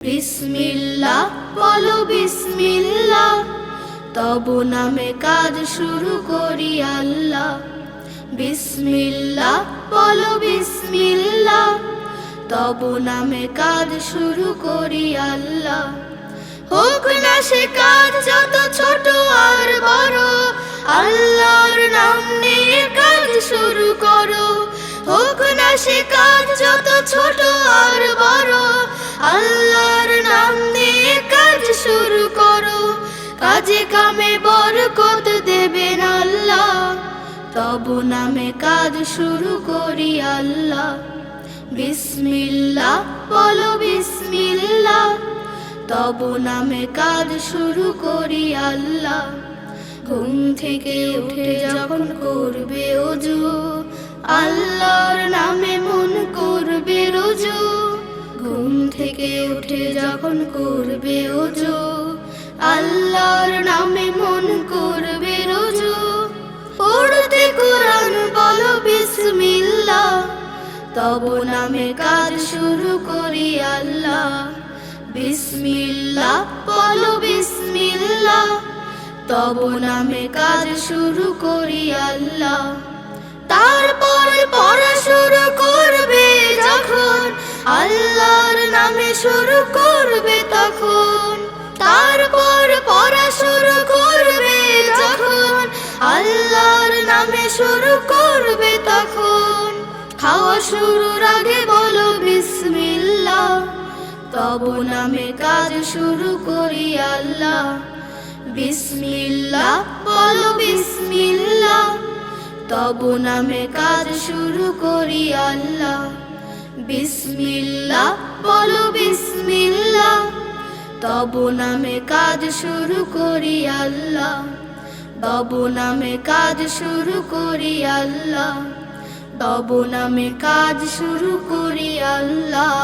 বিসমিল্লাহ বলো বিসমিল্লাহ, তব নামে কাজ শুরু করি আল্লাহ। বিসমিল্লাহ বলো বিসমিল্লাহ, তব নামে কাজ শুরু করি আল্লাহ। হোক না সে কাজ যত ছোট আর বড়, আল্লাহর নাম নিয়ে কাজ শুরু করো। হোক না সে কাজ যত ছোট আর বড়, আল্লাহর নাম নিয়ে কাজ শুরু করো। কাজে কামে বরকত দেবেন আল্লাহ, তব নামে কাজ শুরু করি আল্লাহ। বিসমিল্লাহ বলো বিসমিল্লাহ, তব নামে কাজ শুরু করি আল্লাহ। ঘুম থেকে উঠে যখন করবে ওযু, আল্লাহর নামে মন করবে রুজু। ঘুম থেকে উঠে যখন করবে ওযু, আল্লাহর নামে মন করবে রুজু। পড়তে কোরআন বলো বিসমিল্লাহ, তব নামে কাজ শুরু করি আল্লাহ। বিসমিল্লাহ বলো বিসমিল্লাহ, তব নামে কাজ শুরু করি আল্লাহ। তারপর পড়া শুরু করবে যখন, আল্লাহর নামে শুরু করবে তখন। তারপর পড়া শুরু করবে যখন, আল্লাহর নামে শুরু করবে তখন। খাওয়া শুরুর আগে বলো বিসমিল্লাহ, তব নামে কাজ শুরু করি আল্লাহ। বিসমিল্লাহ বলো বিসমিল্লাহ, তব নামে কাজ শুরু করি আল্লাহ। বিসমিল্লাহ বলো বিসমিল্লাহ, তব নামে কাজ শুরু করি আল্লাহ। তব নামে কাজ শুরু করি আল্লাহ, তব নামে কাজ শুরু করি আল্লাহ।